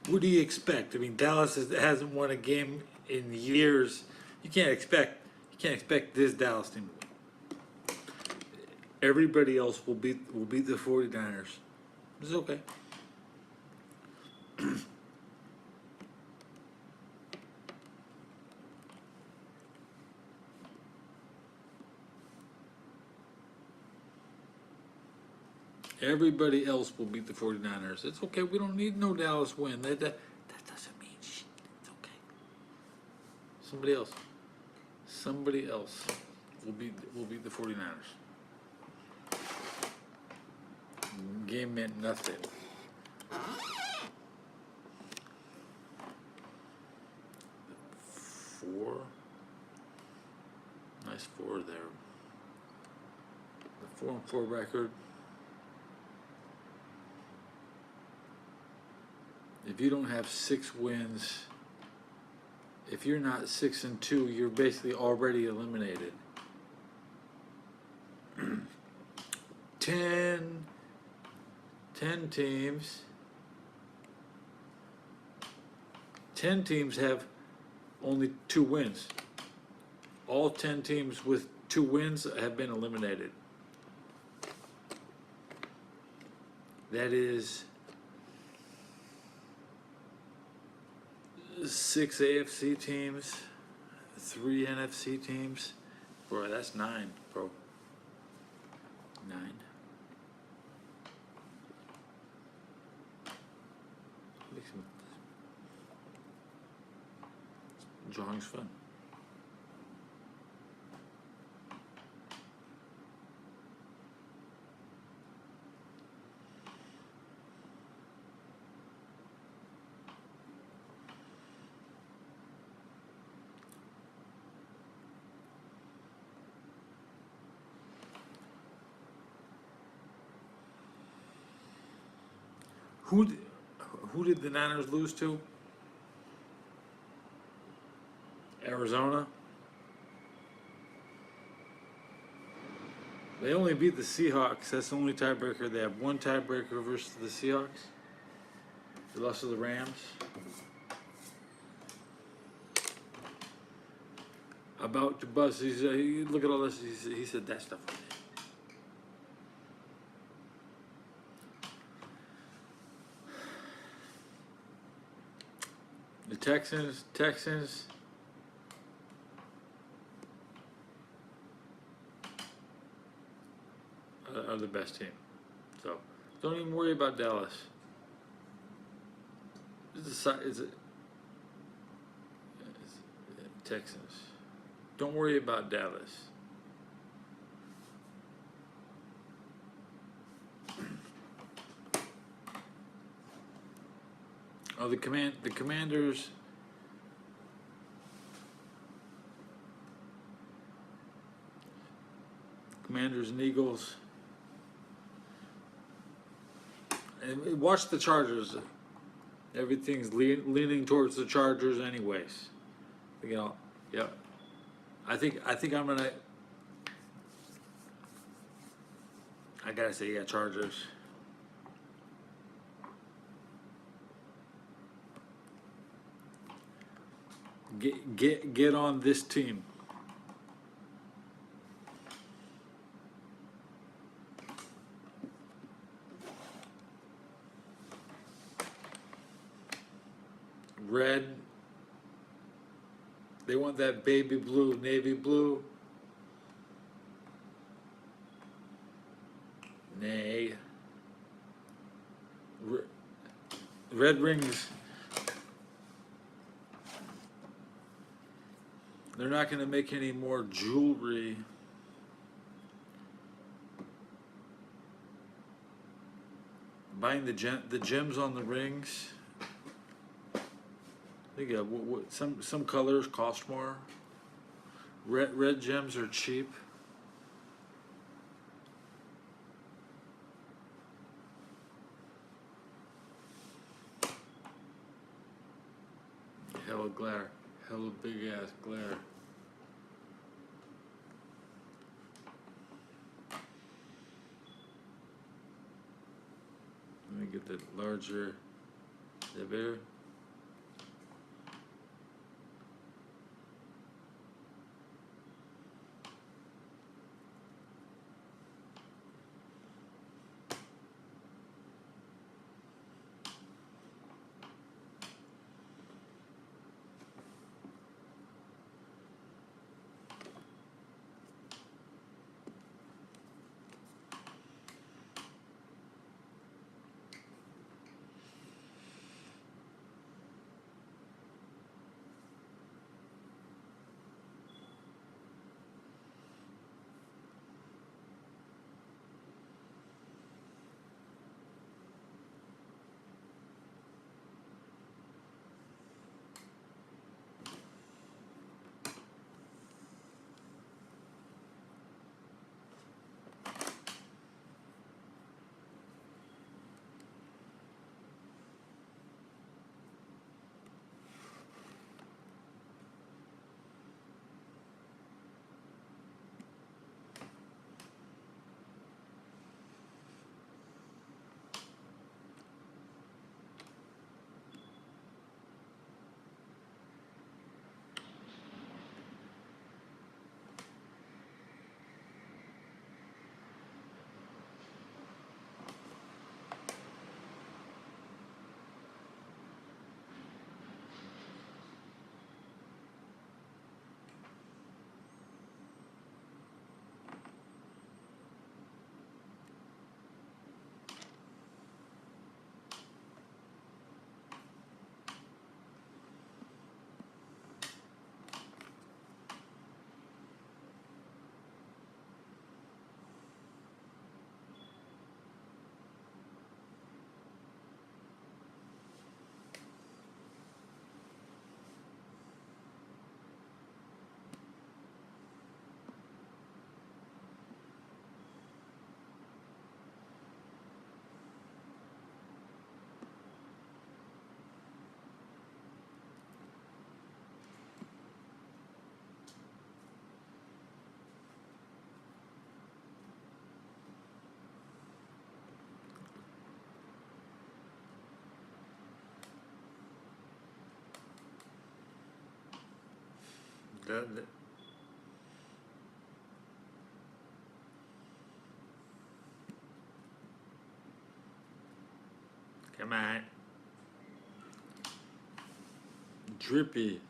What do you expect? I mean, Dallas hasn't won a game in years. You can't expect this Dallas team to win. Everybody else will beat the 49ers. It's okay. Everybody else will beat the 49ers. It's okay. We don't need no Dallas win. That doesn't mean shit. It's okay. Somebody else. Somebody else will beat the 49ers. Game meant nothing. Four. Nice four there. The 4-4 record. If you don't have 6 wins, if you're not 6-2, you're basically already eliminated. 10 teams. 10 teams have only 2 wins. All 10 teams with 2 wins have been eliminated. That is 6 AFC teams, 3 NFC teams. Bro, that's 9, bro. 9. Drawing's fun. Who did the Niners lose to? Arizona. They only beat the Seahawks. That's the only tiebreaker. They have one tiebreaker versus the Seahawks. They lost to the Rams. About to bust. Look at all this. He said that stuff. The Texans. Are the best team. So don't even worry about Dallas. It's Texans. Don't worry about Dallas. Oh, the Commanders. Commanders and Eagles. And watch the Chargers. Everything's leaning towards the Chargers, anyways. You know, yeah. I think I'm gonna. I gotta say, yeah, Chargers. Get on this team. Red. They want that baby blue, navy blue. Nay. Red rings. They're not going to make any more jewelry. Buying the gems on the rings. They got some colors cost more. Red gems are cheap. Hella glare. Hella big ass glare. Let me get the larger. Is that better? That- Come on. Drippy.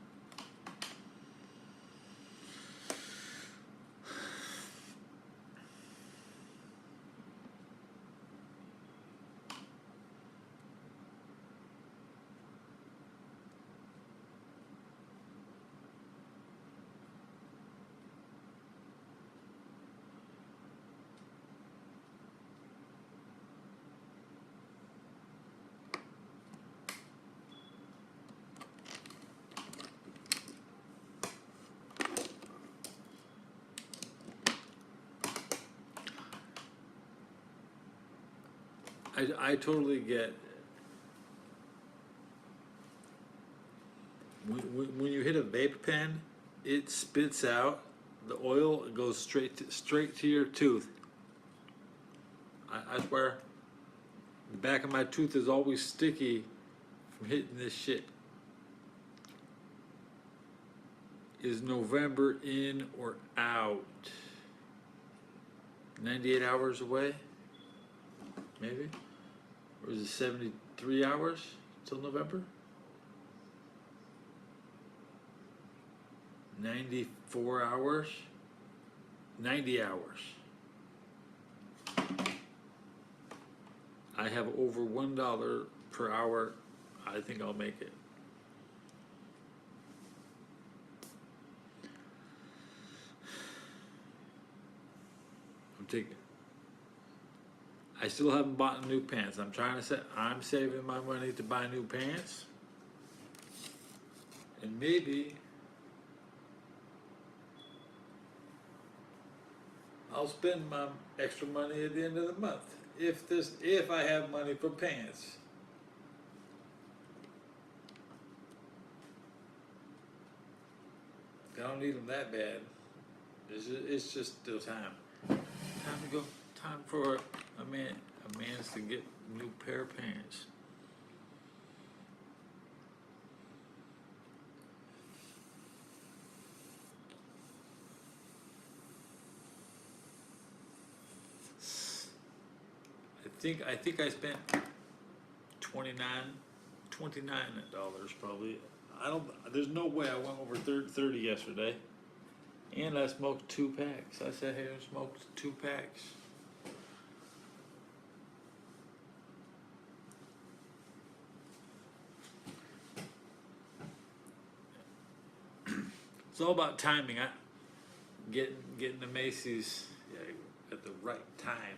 I totally get when you hit a vape pen, it spits out the oil. It goes straight to your tooth. I swear, the back of my tooth is always sticky from hitting this shit. Is November in or out? 98 hours away? Maybe? Or is it 73 hours till November? 94 hours? 90 hours. I have over $1 per hour. I think I'll make it. I'm taking. I still haven't bought new pants. I'm saving my money to buy new pants. And maybe I'll spend my extra money at the end of the month. If I have money for pants. I don't need them that bad. It's just still time. Time to go. Time for a man's to get a new pair of pants. I think I spent $29 probably. There's no way I went over 30 yesterday. And I smoked 2 packs. I sat here and smoked 2 packs. It's all about timing. Getting to Macy's at the right time.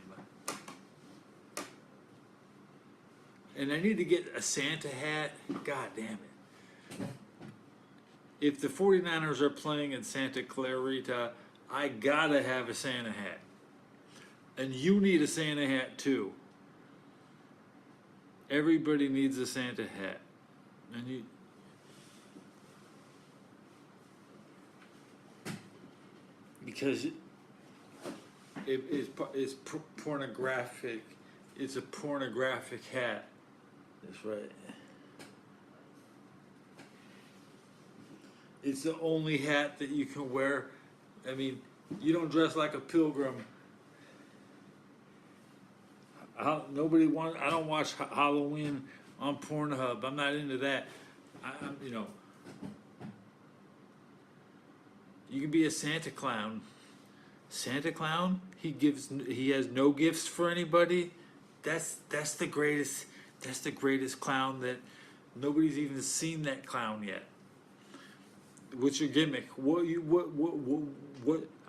And I need to get a Santa hat. God damn it. If the 49ers are playing in Santa Clarita, I gotta have a Santa hat. And you need a Santa hat too. Everybody needs a Santa hat. And you. Because it's pornographic. It's a pornographic hat. That's right. It's the only hat that you can wear. I mean, you don't dress like a pilgrim. I don't watch Halloween on Pornhub. I'm not into that. You can be a Santa clown. Santa clown? He has no gifts for anybody. That's the greatest. That's the greatest clown that nobody's even seen that clown yet. What's your gimmick? What?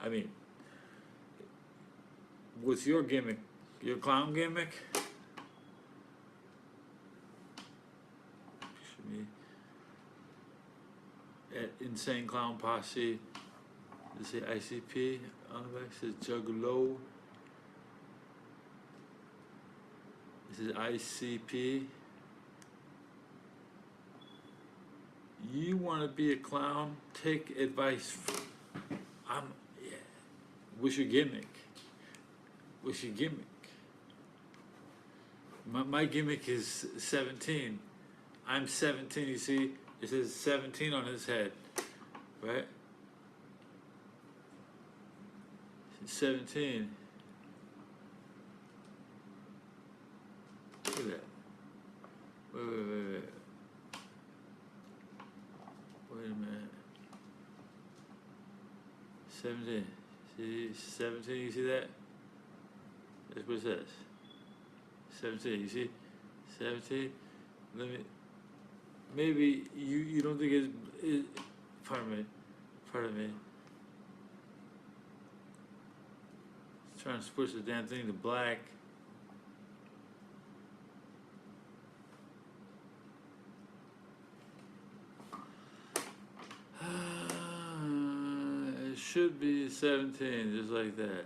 I mean, what's your gimmick? Your clown gimmick? At Insane Clown Posse. Does it say ICP on the back? It says Juggalo. This is ICP. You want to be a clown? Take advice. What's your gimmick? What's your gimmick? My gimmick is 17. I'm 17. You see, it says 17 on his head, right? 17. Look at that. Wait. Wait a minute. 17. See, 17, you see that? That's what it says. 17, you see? 17. Let me, maybe you don't think it's, pardon me. Trying to switch the damn thing to black. It should be 17, just like that.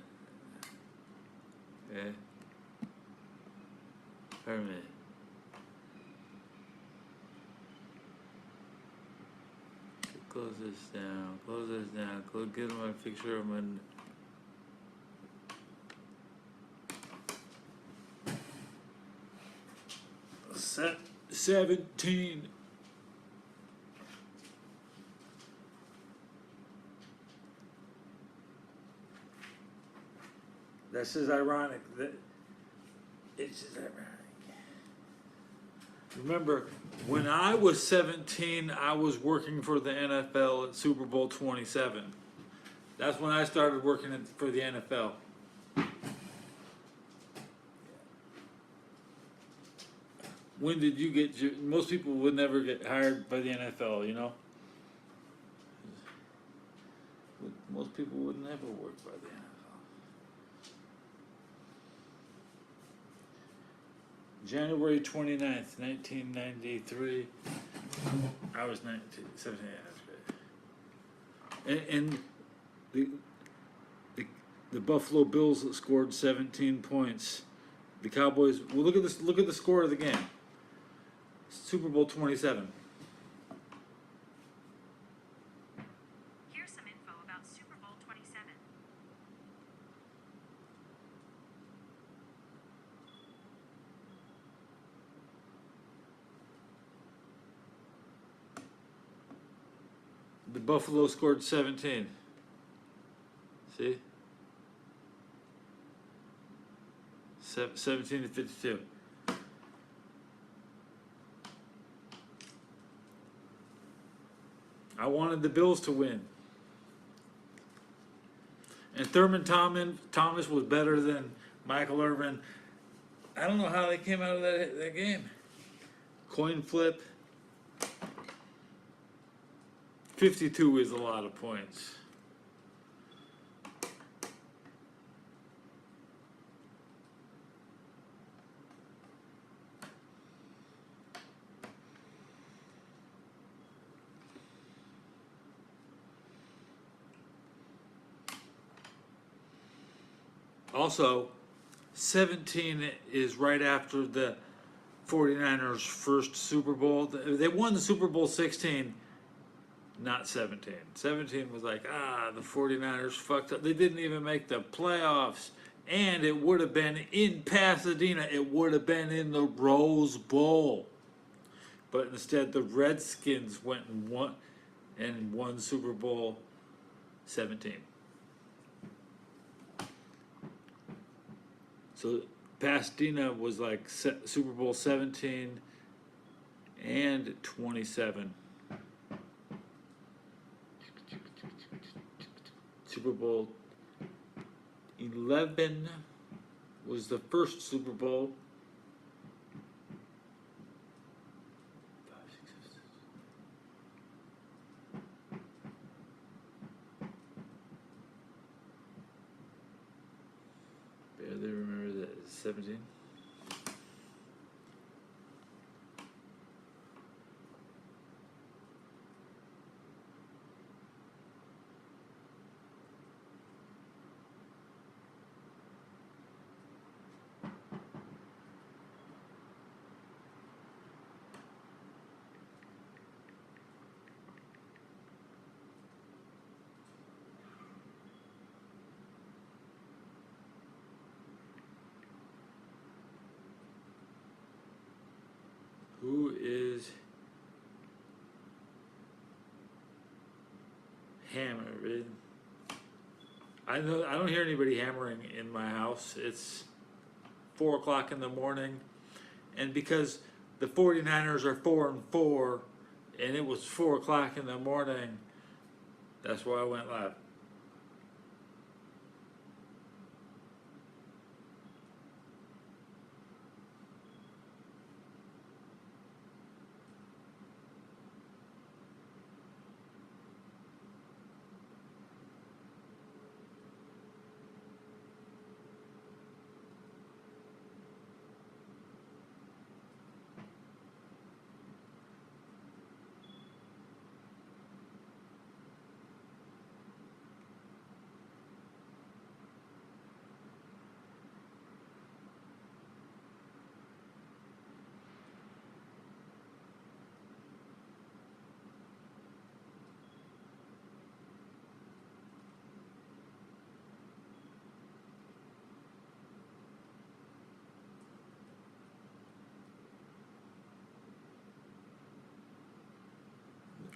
Okay. Pardon me. Close this down. Get my picture of my. 17. This is ironic. It's just ironic. Remember, when I was 17, I was working for the NFL at Super Bowl 27. That's when I started working for the NFL. When did you get your... Most people would never get hired by the NFL, you know? Most people would never work by the NFL. January 29th, 1993. I was 17, that's great. And the Buffalo Bills scored 17 points. The Cowboys... Well, look at this. Look at the score of the game. Super Bowl 27. Here's some info about Super Bowl 27. The Buffalo scored 17. See? 17 to 52. I wanted the Bills to win. And Thurman Thomas was better than Michael Irvin. I don't know how they came out of that game. Coin flip. 52 is a lot of points. Also, 17 is right after the 49ers' first Super Bowl. They won the Super Bowl 16, not 17. 17 was like, the 49ers fucked up. They didn't even make the playoffs. And it would have been in Pasadena. It would have been in the Rose Bowl. But instead, the Redskins went and won Super Bowl 17. So Pasadena was like Super Bowl 17 and 27. Super Bowl 11 was the first Super Bowl. 5, 6, 7. Barely remember that. 17. Who is hammering? I don't hear anybody hammering in my house. It's 4 o'clock in the morning, and because the 49ers are 4-4, and it was 4 o'clock in the morning, that's why I went live.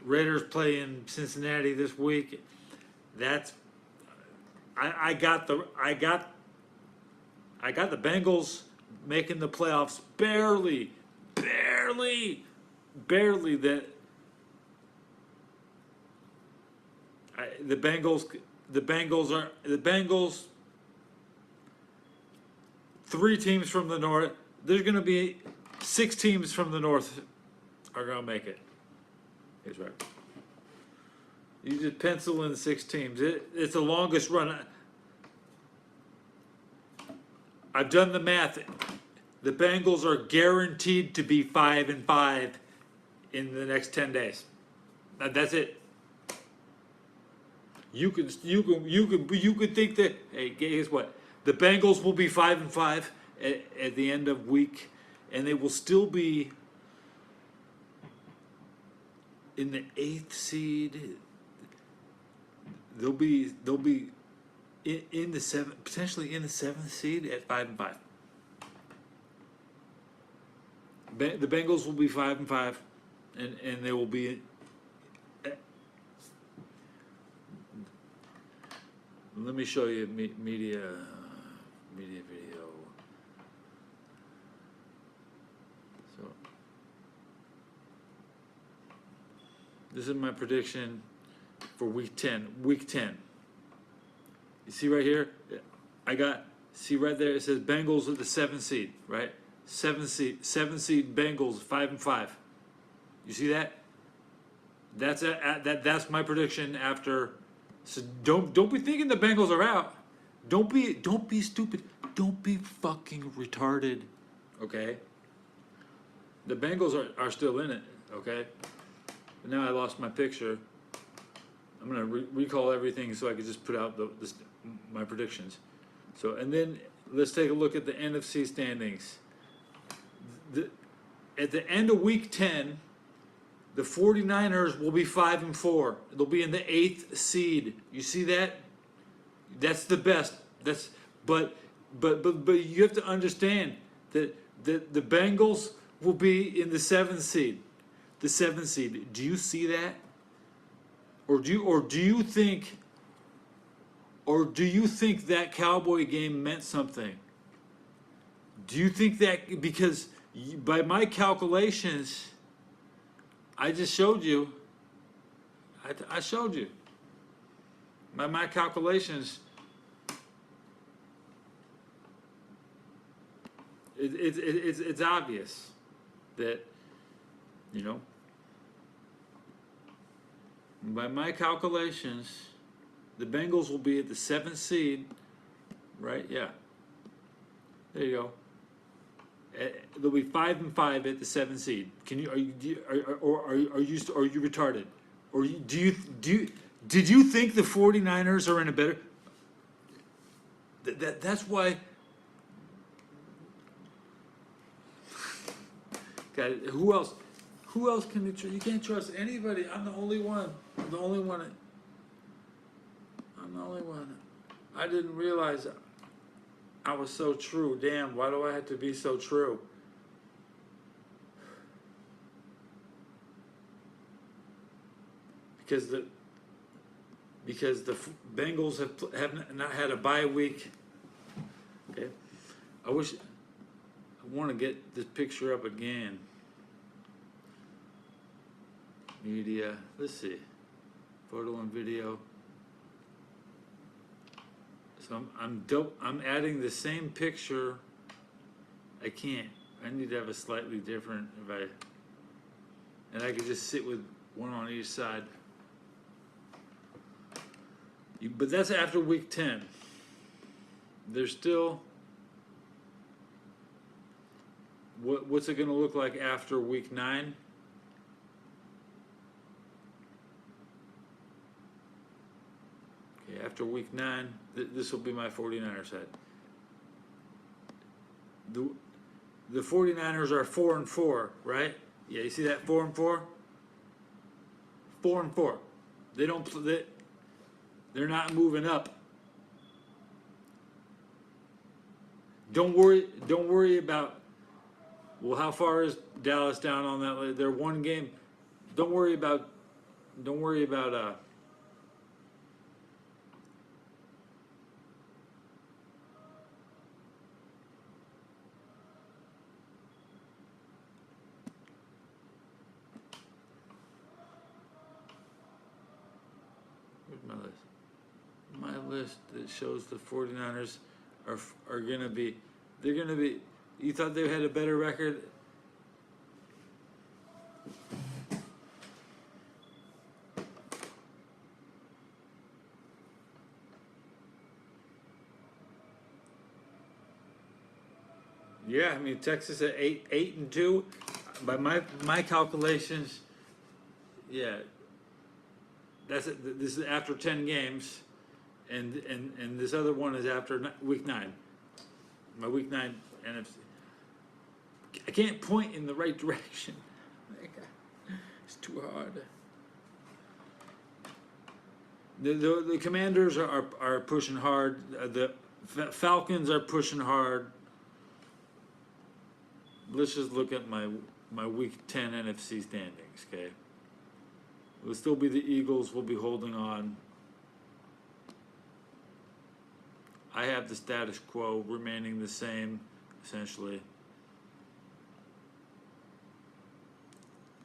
Raiders play in Cincinnati this week. That's I got the Bengals making the playoffs barely. The Bengals. 3 teams from the north. There's going to be 6 teams from the north are going to make it. He's right. You just pencil in 6 teams. It's the longest run. I've done the math. The Bengals are guaranteed to be 5-5 in the next 10 days. That's it. You could think that. Hey, guess what? The Bengals will be 5-5 at the end of week, and they will still be in the 8th seed. They'll be in the 7th, potentially in the 7th seed at 5-5. The Bengals will be 5-5, and they will be. Let me show you media video. So this is my prediction for week 10. Week 10. You see right here? See right there, it says Bengals at the 7th seed, right? 7th seed Bengals 5-5. You see that? That's my prediction after. So don't be thinking the Bengals are out. Don't be stupid. Don't be fucking retarded. Okay? The Bengals are still in it, okay? But now I lost my picture. I'm gonna recall everything so I can just put out my predictions. So, and then let's take a look at the NFC standings. At the end of week 10, the 49ers will be 5-4. They'll be in the 8th seed. You see that? That's the best. But you have to understand that the Bengals will be in the 7th seed. The 7th seed. Do you see that? Or do you think that Cowboy game meant something? Do you think that because by my calculations, I just showed you. I showed you. By my calculations, it's obvious that, you know, by my calculations, the Bengals will be at the 7th seed, right? Yeah. There you go. They'll be 5-5 at the 7th seed. Are you retarded? Or did you think the 49ers are in a better? That's why. God, who else? Who else can you trust? You can't trust anybody. I'm the only one. I'm the only one. I didn't realize I was so true. Damn, why do I have to be so true? Because because the Bengals have not had a bye week. Okay, I want to get this picture up again. Media, let's see, photo and video. So I'm adding the same picture. I can't. I need to have a slightly different and I could just sit with one on each side. But that's after week 10. There's still, what's it going to look like after week 9? Okay, after week 9, this will be my 49ers head. The 49ers are 4-4, right? Yeah, you see that 4-4? 4-4. They're not moving up. Don't worry about, well, how far is Dallas down on that list? They're one game. Don't worry about where's my list? My list that shows the 49ers are gonna be, you thought they had a better record? Yeah, I mean Texas at 8-2. By my calculations, yeah. That's it. This is after 10 games, and this other one is after week 9. My week 9 NFC. I can't point in the right direction. It's too hard. The Commanders are pushing hard. The Falcons are pushing hard. Let's just look at my week 10 NFC standings, okay? It'll still be the Eagles will be holding on. I have the status quo remaining the same, essentially.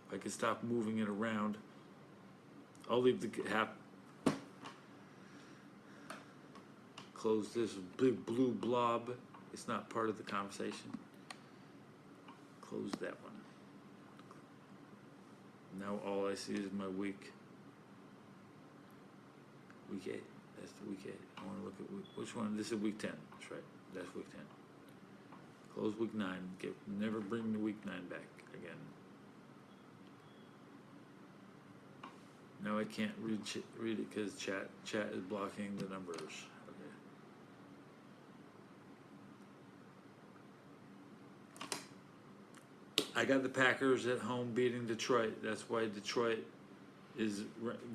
If I could stop moving it around, I'll leave the close this big blue blob. It's not part of the conversation. Close that one. Now all I see is my week 8. That's the week 8. I want to look at which one. This is week 10. That's right. That's week 10. Close week 9. Never bring the week 9 back again. Now I can't read it because chat is blocking the numbers. Okay. I got the Packers at home beating Detroit. That's why Detroit is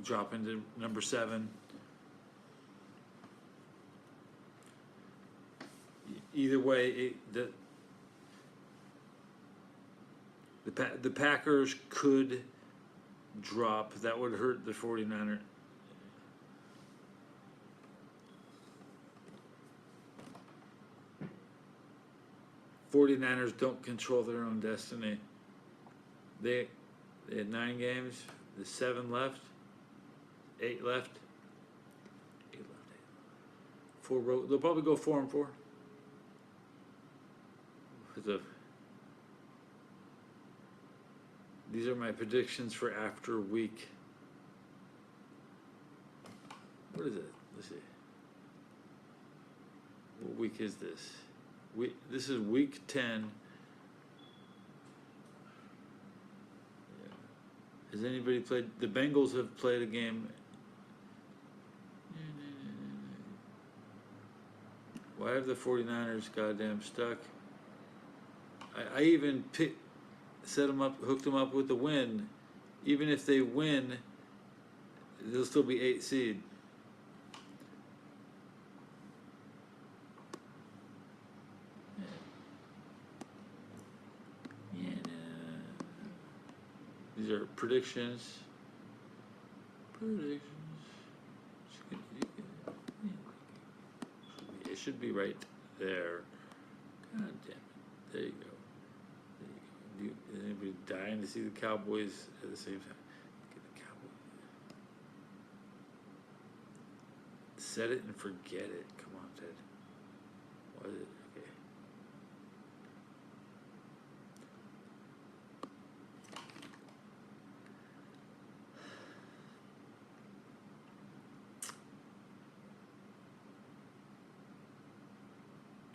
dropping to number 7. Either way, the Packers could drop. That would hurt the 49ers. '49ers don't control their own destiny. They had 9 games. There's 7 left. 8 left. 8 left. 4 road. They'll probably go 4-4. These are my predictions for after week. What is it? Let's see. What week is this? This is week 10. Yeah. Has anybody played? The Bengals have played a game. Why have the 49ers goddamn stuck? I even set them up, hooked them up with the win. Even if they win, they'll still be 8 seed. Yeah. These are predictions. Predictions. should be right there. God damn it. There you go. There you go. Is anybody dying to see the Cowboys at the same time? Get the Cowboys. Set it and forget it. Come on, Ted. What is it? Okay.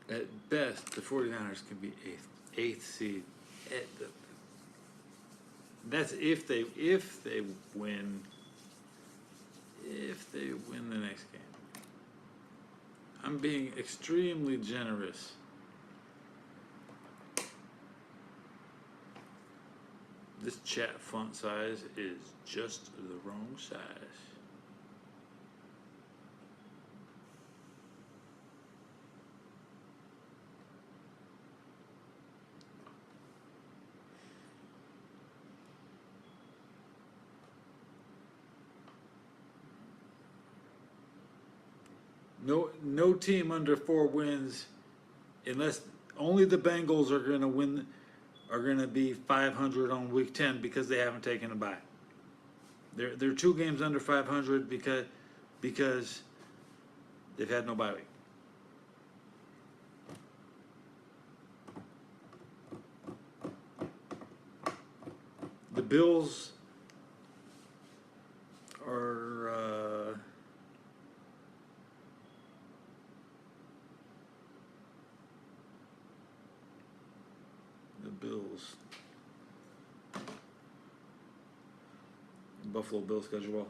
At best, the 49ers can be eighth seed. That's if they win the next game. I'm being extremely generous. This chat font size is just the wrong size. No team under 4 wins, unless only the Bengals are going to win, are going to be 500 on week 10 because they haven't taken a bye. They're 2 games under 500 because they've had no bye week. The Bills are Bills. Buffalo Bills schedule.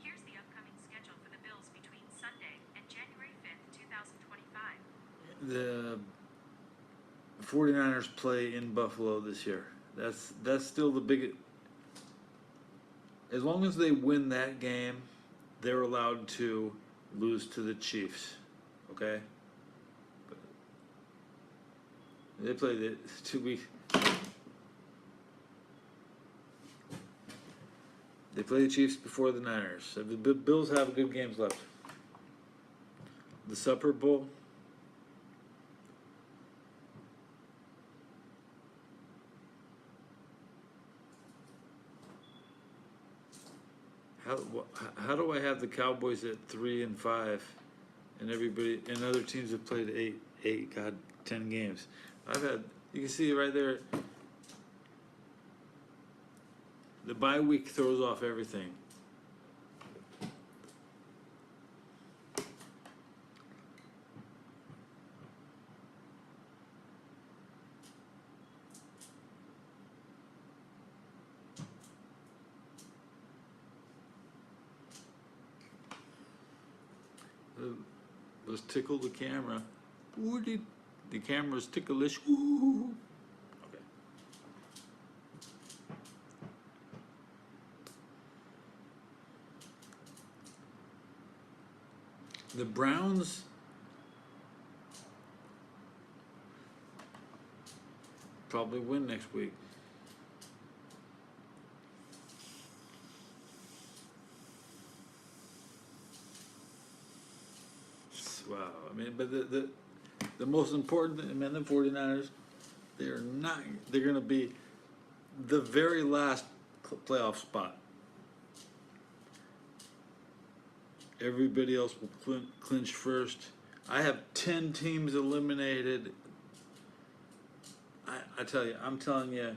Here's the upcoming schedule for the Bills between Sunday and January 5th, 2025. The 49ers play in Buffalo this year. That's still the biggest. As long as they win that game, they're allowed to lose to the Chiefs. Okay? They play the 2 weeks. They play the Chiefs before the Niners. So the Bills have good games left. The Super Bowl. How do I have the Cowboys at 3-5, and everybody and other teams have played 10 games? You can see right there, the bye week throws off everything. Let's tickle the camera. Ooh, the camera's ticklish. Ooh. Okay. The Browns probably win next week. Wow. I mean, but the most important, I mean, the 49ers, they're going to be the very last playoff spot. Everybody else will clinch first. I have 10 teams eliminated. I'm telling you,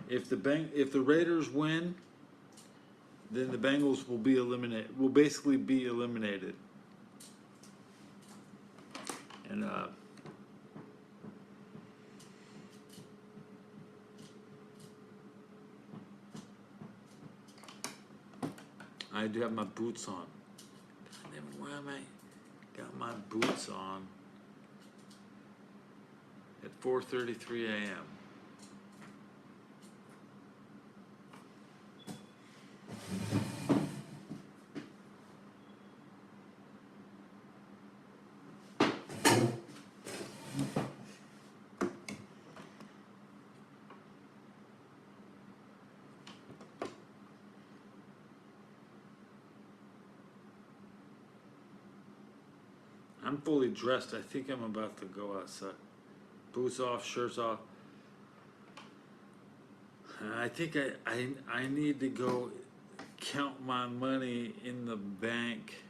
if the Raiders win, then the Bengals will be eliminated. Will basically be eliminated. And I do have my boots on. Where am I? Got my boots on at 4:33 a.m. I'm fully dressed. I think I'm about to go outside. Boots off, shirts off. I think I need to go count my money in the bank,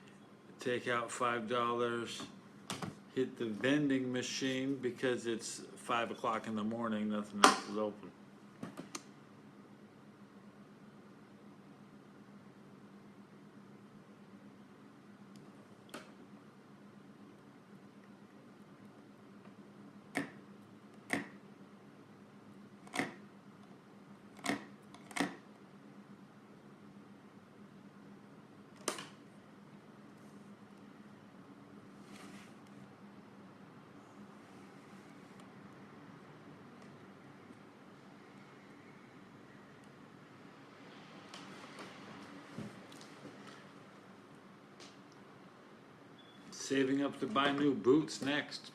take out $5, hit the vending machine because it's 5 o'clock in the morning, nothing else is open. Saving up to buy new boots next.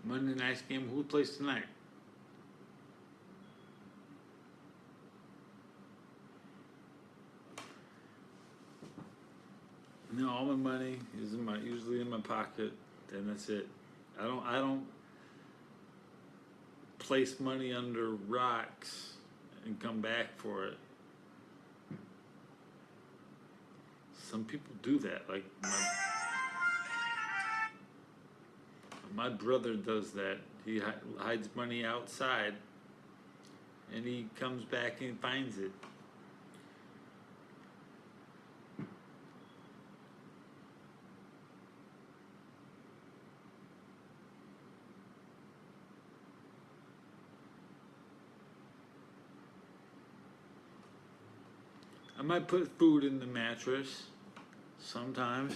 Monday night's game, who plays tonight? No, all my money is usually in my pocket, and that's it. I don't place money under rocks and come back for it. Some people do that, like my brother does that. He hides money outside, and he comes back and finds it. I might put food in the mattress sometimes.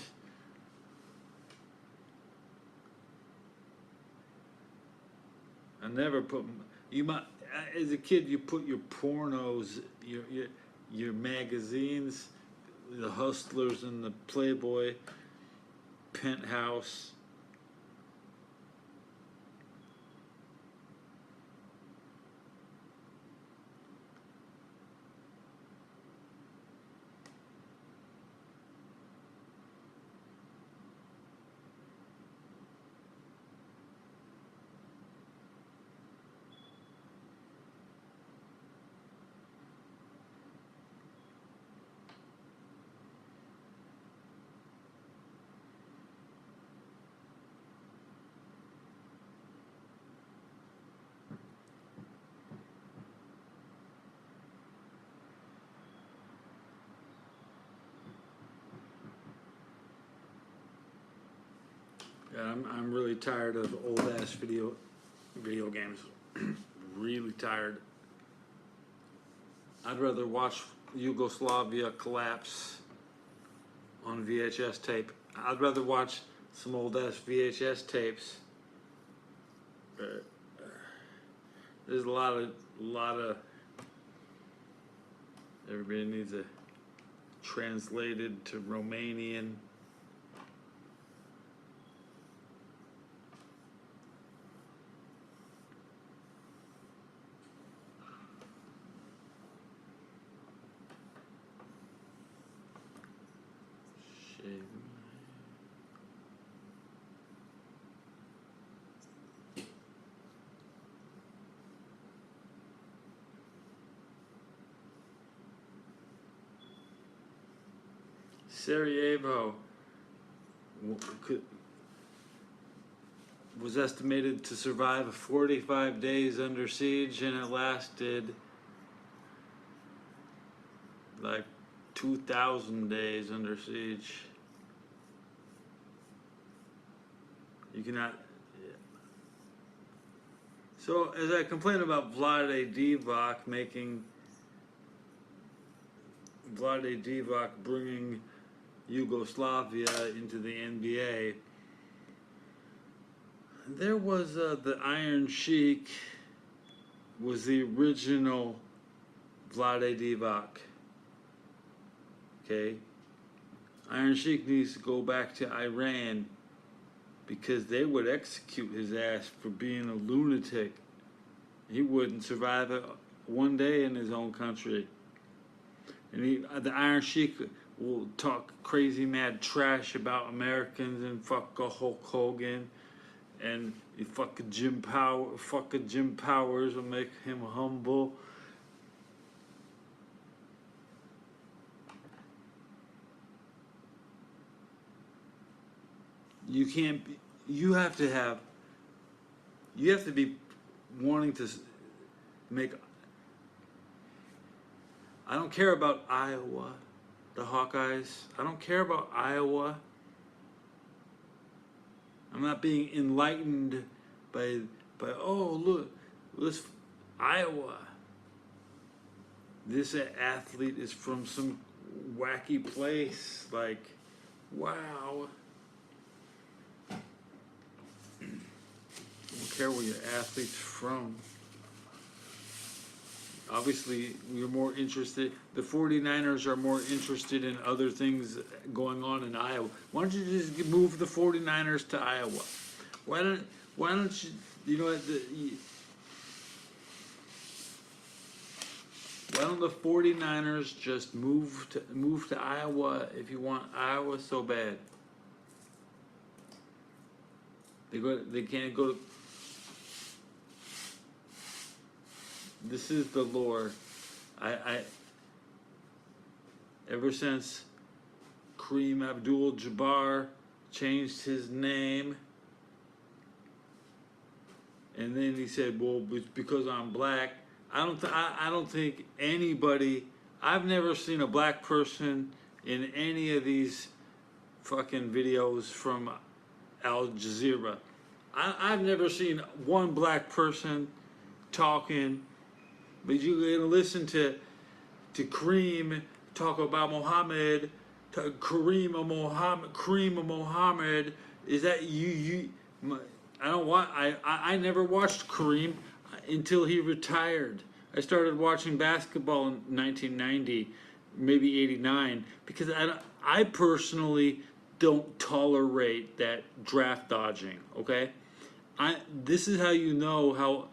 I never put. You might, as a kid, you put your pornos, your magazines, the Hustlers and the Playboy, Penthouse. Yeah, I'm really tired of old ass video games. Really tired. I'd rather watch Yugoslavia collapse on VHS tape. I'd rather watch some old ass VHS tapes. There's a lot of. Everybody needs a translated to Romanian. Sarajevo was estimated to survive 45 days under siege, and it lasted like 2,000 days under siege. You cannot. Yeah. So, as I complain about Vlade Divac bringing Yugoslavia into the NBA, there was the Iron Sheik was the original Vlade Divac. Okay? Iron Sheik needs to go back to Iran because they would execute his ass for being a lunatic. He wouldn't survive it one day in his own country. And the Iron Sheik will talk crazy mad trash about Americans and fuck a Hulk Hogan and fuck a Jim Powers will make him humble. You can't be, you have to be wanting to make. I don't care about Iowa, the Hawkeyes. I don't care about Iowa. I'm not being enlightened by oh look, this Iowa. This athlete is from some wacky place. Like, wow. I don't care where your athlete's from. Obviously, we're more interested, the 49ers are more interested in other things going on in Iowa. Why don't you just move the 49ers to Iowa? Why don't you, you know what, why don't the 49ers just move to Iowa if you want Iowa so bad? They can't go to. This is the lore. I ever since Kareem Abdul-Jabbar changed his name, and then he said, "Well, it's because I'm black." I don't think anybody. I've never seen a black person in any of these fucking videos from Al Jazeera. I've never seen one black person talking. But you're gonna listen to Kareem talk about Muhammad, Kareem of Muhammad. Is that you? I don't want. I never watched Kareem until he retired. I started watching basketball in 1990, maybe 89, because I personally don't tolerate that draft dodging. Okay, this is how you know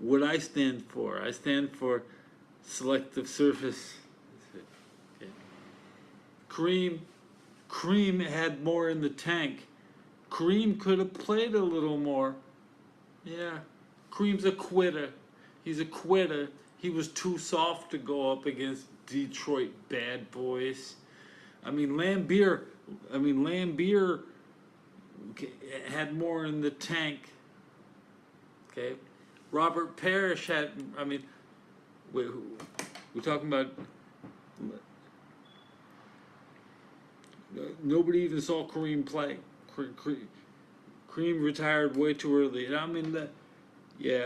what I stand for. I stand for selective surface. Okay. Kareem had more in the tank. Kareem could have played a little more. Yeah. Kareem's a quitter. He's a quitter. He was too soft to go up against Detroit bad boys. I mean, Lambeer had more in the tank. Okay. Robert Parrish had, we're talking about, nobody even saw Kareem play. Kareem retired way too early. And yeah,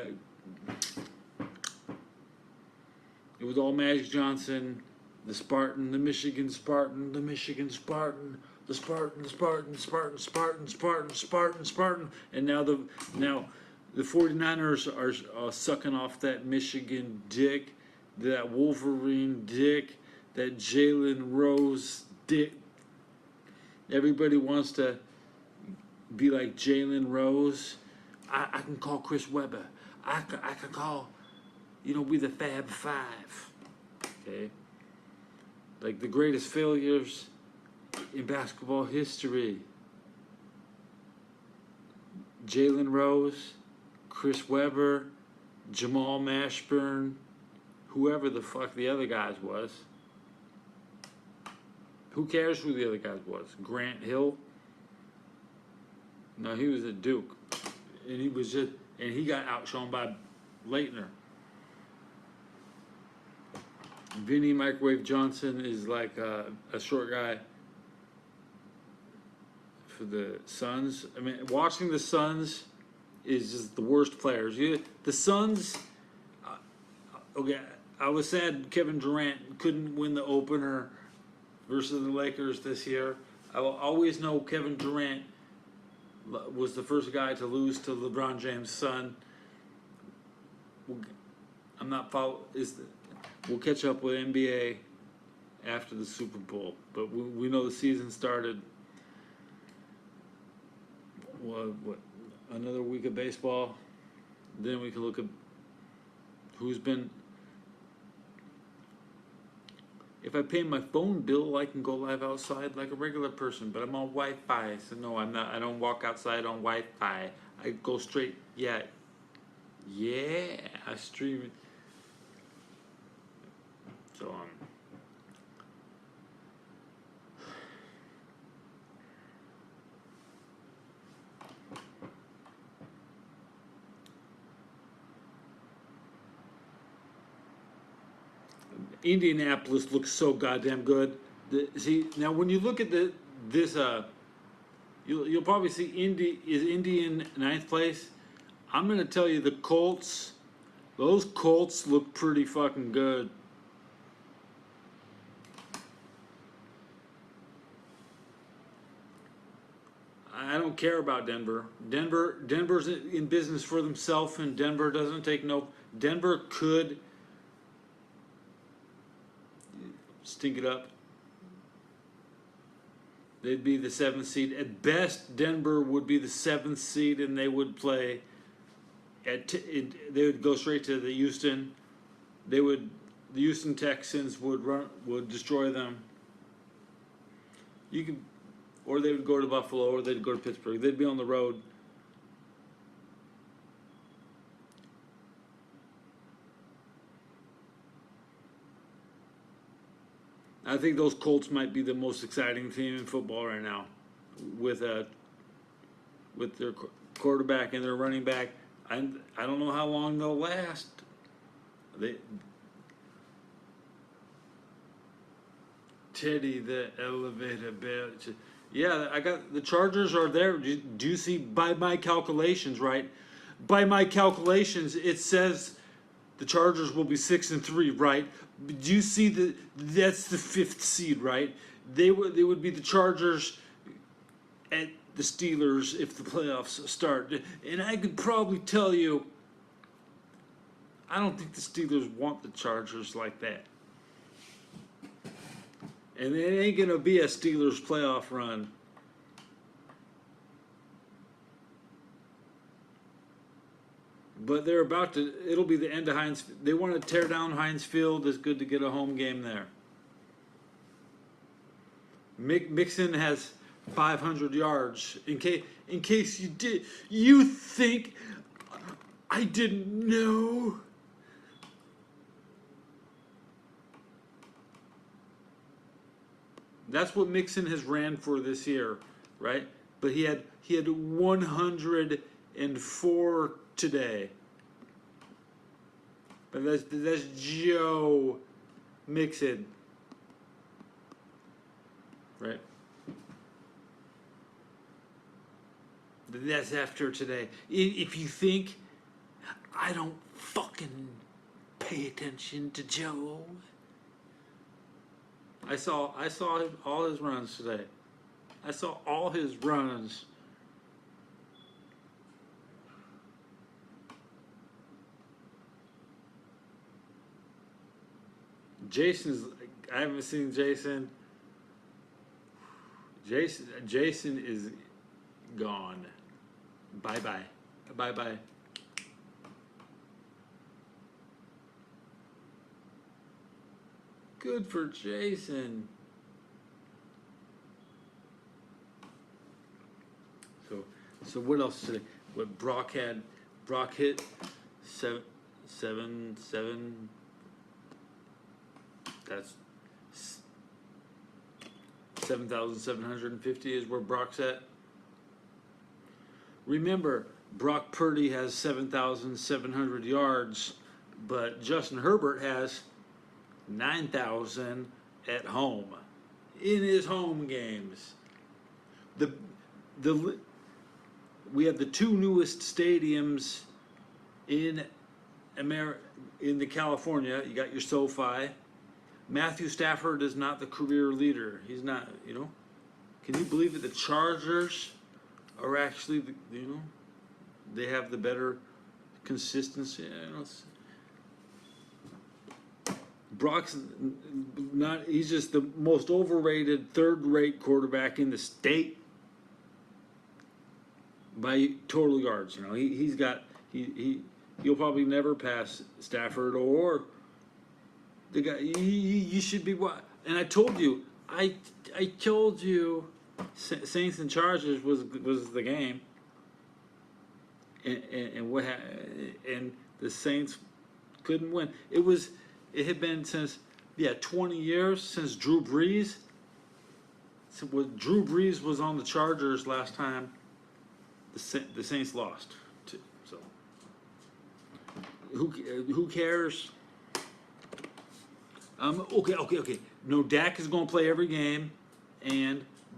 it was all Magic Johnson, the Spartan, the Michigan Spartan, the Michigan Spartan, the Spartan, and now the 49ers are sucking off that Michigan dick, that Wolverine dick, that Jalen Rose dick. Everybody wants to be like Jalen Rose. I can call Chris Webber. I can call, we the Fab Five. Okay? Like the greatest failures in basketball history. Jalen Rose, Chris Webber, Jamal Mashburn, whoever the fuck the other guys was. Who cares who the other guys was? Grant Hill? No, he was at Duke. And he got outshone by Leitner. Vinny Microwave Johnson is like a short guy for the Suns. I mean, watching the Suns is just the worst players. The Suns, okay, I was sad Kevin Durant couldn't win the opener versus the Lakers this year. I will always know Kevin Durant was the first guy to lose to LeBron James' son. I'm not we'll catch up with NBA after the Super Bowl, but we know the season started. What another week of baseball, then we can look at who's been. If I pay my phone bill, I can go live outside like a regular person, but I'm on Wi-Fi, so no, I'm not. I don't walk outside on Wi-Fi. I go straight. Yeah, I stream it. So Indianapolis looks so goddamn good. See now, when you look at this, you'll probably see Indy in ninth place. I'm gonna tell you the Colts. Those Colts look pretty fucking good. I don't care about Denver. Denver's in business for themselves, and Denver doesn't take no. Denver could stink it up. They'd be the 7th seed. At best, Denver would be the 7th seed, and they would play. They would go straight to the Houston. The Houston Texans would destroy them. Or they would go to Buffalo, or they'd go to Pittsburgh. They'd be on the road. I think those Colts might be the most exciting team in football right now, with their quarterback and their running back. I don't know how long they'll last. Teddy the elevator bell. Yeah, I got the Chargers are there. Do you see by my calculations, right? By my calculations, it says the Chargers will be 6-3, right? Do you see that's the 5th seed, right? They would be the Chargers at the Steelers if the playoffs start. And I could probably tell you, I don't think the Steelers want the Chargers like that. And it ain't gonna be a Steelers playoff run. But they're about to, it'll be the end of Heinz. They want to tear down Heinz Field. It's good to get a home game there. Mixon has 500 yards. In case you think I didn't know. That's what Mixon has ran for this year, right? But he had 104 today. But that's Joe Mixon, right? That's after today. If you think I don't fucking pay attention to Joe, I saw all his runs today. I saw all his runs. I haven't seen Jason. Jason is gone. Bye-bye. Bye-bye. Good for Jason. So what else today? What Brock hit 7. That's 7,750 is where Brock's at. Remember, Brock Purdy has 7,700 yards, but Justin Herbert has 9,000 at home in his home games. We have the 2 newest stadiums in the California. You got your SoFi. Matthew Stafford is not the career leader. He's not, Can you believe it? The Chargers are actually, they have the better consistency. Brock's not, he's just the most overrated, third-rate quarterback in the state by total yards. You know, he'll probably never pass Stafford or the guy. You should be what? And I told you, Saints and Chargers was the game, and and the Saints couldn't win. It had been since 20 years since Drew Brees. So when Drew Brees was on the Chargers last time, the Saints lost. So who cares? Okay. No, Dak is going to play every game,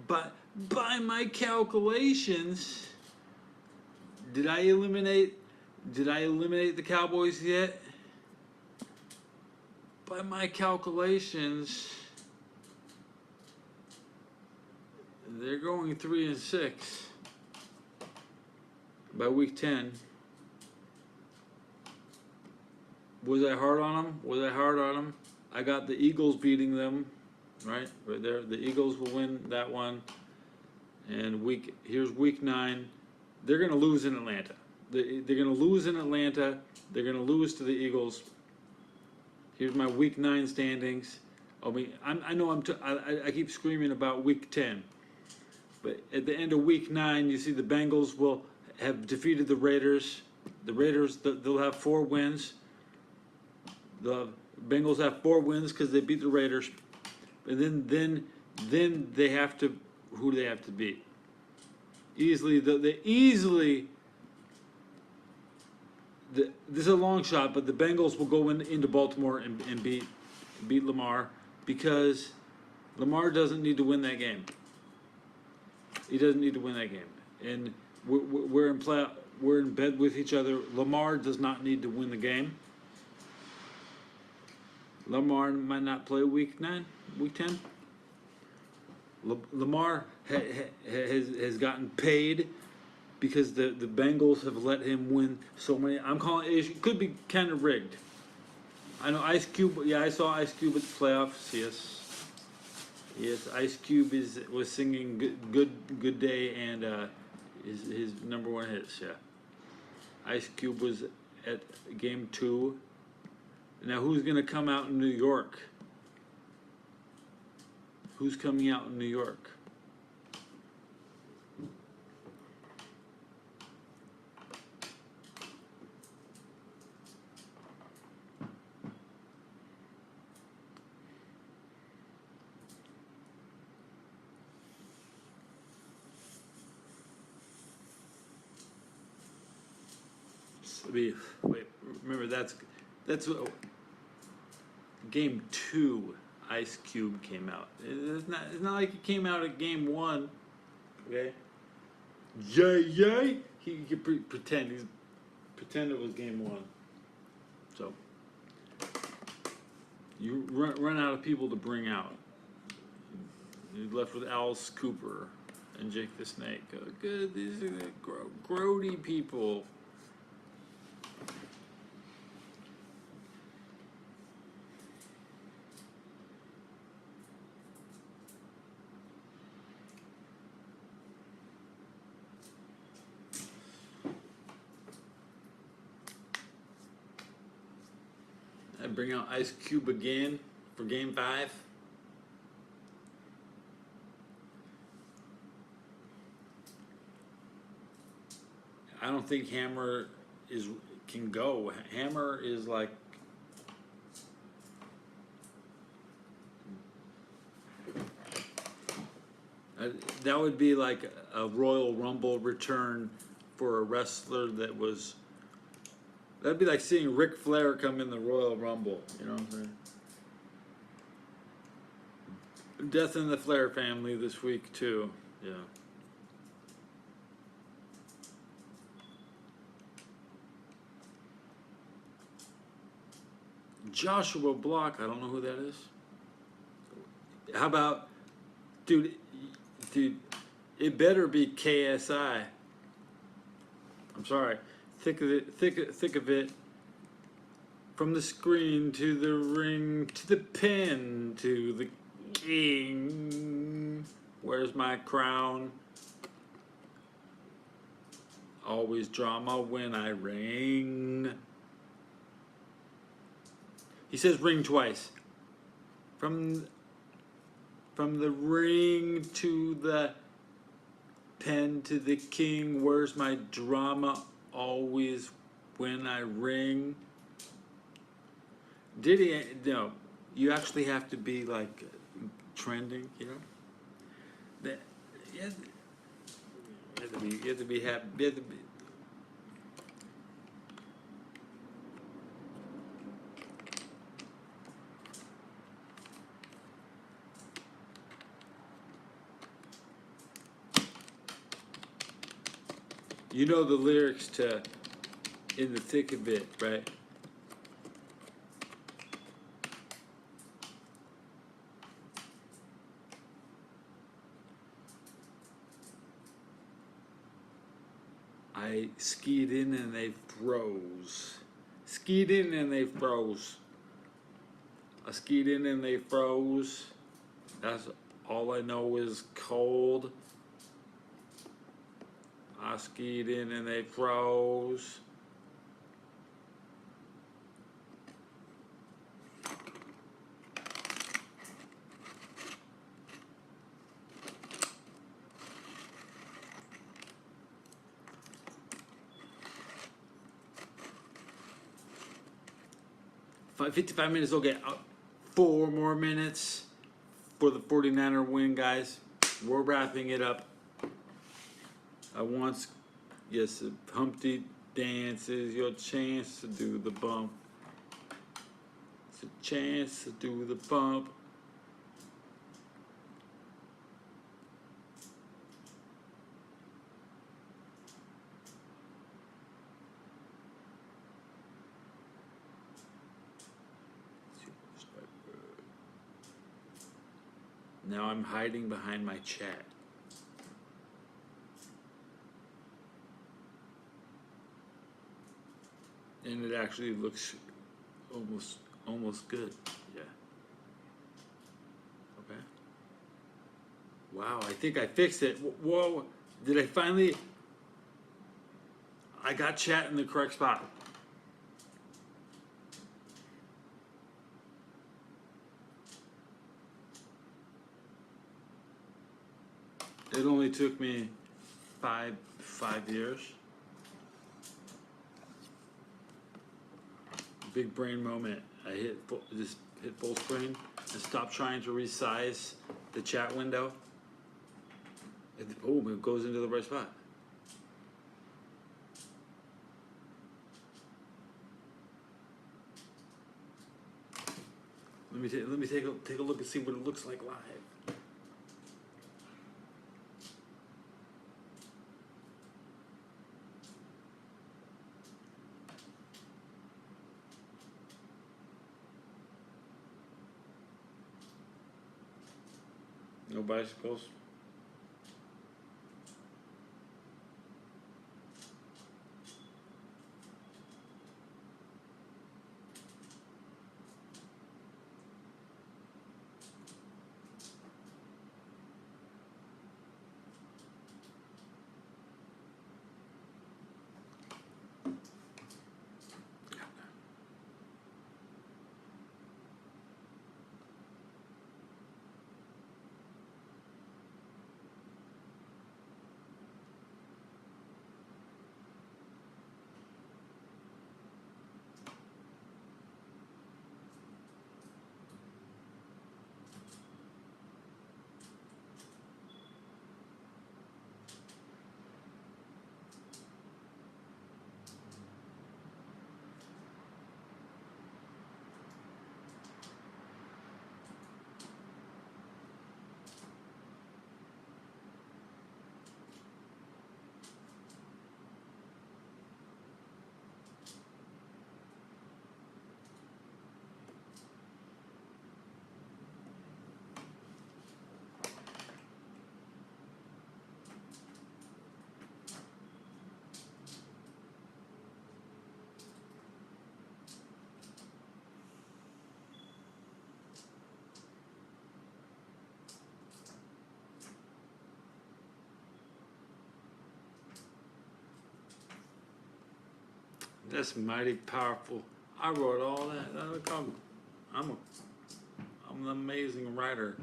but by my calculations, did I eliminate the Cowboys yet? By my calculations, they're going 3-6 by week 10. Was I hard on them? I got the Eagles beating them, right there. The Eagles will win that one. And here's week 9. They're going to lose in Atlanta. They're going to lose in Atlanta. They're going to lose to the Eagles. Here's my week 9 standings. I mean, I keep screaming about week 10, but at the end of week 9, you see the Bengals will have defeated the Raiders. The Raiders, they'll have 4 wins. The Bengals have 4 wins because they beat the Raiders, and then they have to. Who do they have to beat? Easily, this is a long shot, but the Bengals will go into Baltimore and beat Lamar, because Lamar doesn't need to win that game. He doesn't need to win that game, and we're in bed with each other. Lamar does not need to win the game. Lamar might not play week 9, week 10. Lamar has gotten paid because the Bengals have let him win so many. I'm calling it could be kind of rigged. I know Ice Cube. Yeah, I saw Ice Cube at the playoffs. Yes. Ice Cube was singing "Good Day" and his number 1 hits. Yeah. Ice Cube was at game 2. Now who's gonna come out in New York? Who's coming out in New York? Wait, remember that's game 2. Ice Cube came out. It's not like he came out at game 1. Okay. Yay! He could pretend it was game 1. So you run out of people to bring out. You're left with Alice Cooper and Jake the Snake. Good. These are the grody people. I bring out Ice Cube again for game 5. I don't think Hammer can go. Hammer is like that would be like a Royal Rumble return for a wrestler that was. That'd be like seeing Ric Flair come in the Royal Rumble. You know what I'm saying? Death in the Flair family this week too. Yeah. Joshua Block, I don't know who that is. How about, dude, it better be KSI. I'm sorry, thick of it. From the screen to the ring to the pin to the king. Where's my crown? Always drama when I ring. He says ring twice. From the ring to the pen to the king. Where's my drama? Always when I ring. Diddy, no, you actually have to be like trending, you know. That you have to be happy. You have to be. You know the lyrics to "In the Thick of It," right? I skied in and they froze. Skied in and they froze. I skied in and they froze. That's all I know is cold. I skied in and they froze. Five, 55 minutes, okay. 4 more minutes for the 49er win, guys. We're wrapping it up. Yes, Humpty dances, your chance to do the bump. It's a chance to do the bump. Now I'm hiding behind my chat. And it actually looks almost good. Yeah. Okay. Wow, I think I fixed it. Whoa, did I finally? I got chat in the correct spot. It only took me five years. Big brain moment. I just hit full screen and stopped trying to resize the chat window. And boom, it goes into the right spot. Let me take a look and see what it looks like live. No bicycles. That's mighty powerful. I wrote all that. Look, I'm an amazing writer.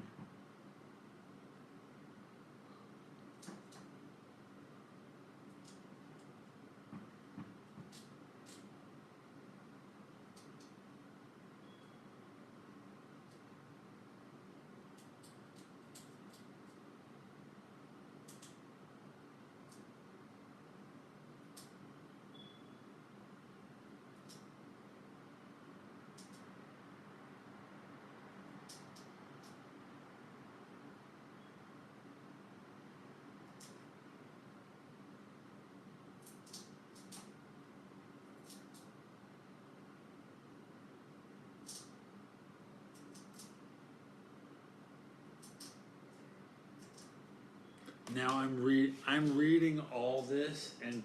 Now I'm reading all this and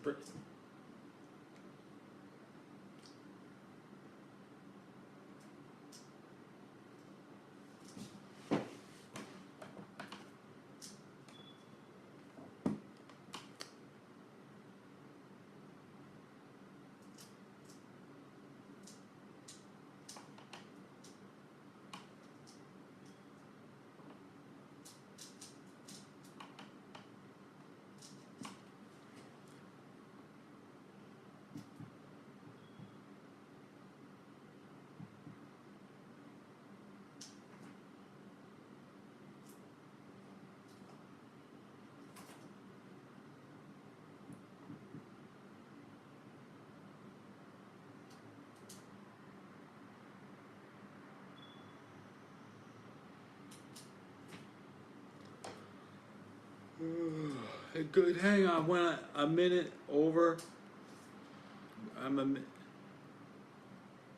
good. Hang on, when a minute over.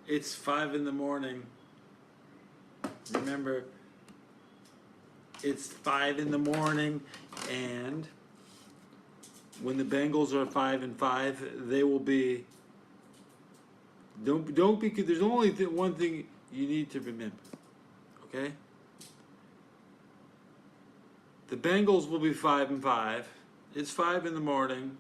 It's 5 in the morning. Remember, it's 5 in the morning, and when the Bengals are 5-5, they will be. Don't be. There's only one thing you need to remember. Okay. The Bengals will be 5-5. It's 5 in the morning.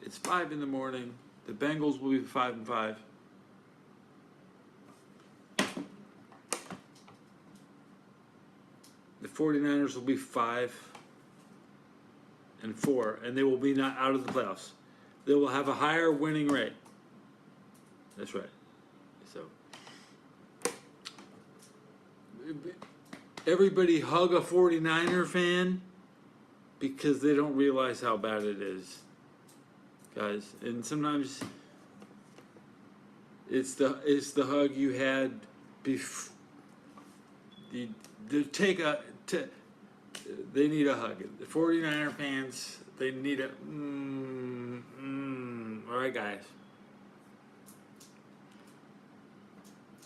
It's 5 in the morning. The Bengals will be 5-5. The 49ers will be 5-4, and they will be not out of the playoffs. They will have a higher winning rate. That's right. So everybody hug a 49er fan because they don't realize how bad it is, guys. And sometimes it's the hug you had before. They need a hug. The 49er fans, they need a all right, guys.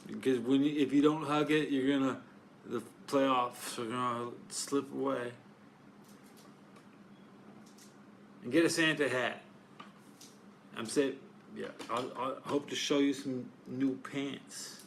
Because if you don't hug it, the playoffs are gonna slip away. And get a Santa hat. I'm saying, yeah. I hope to show you some new pants.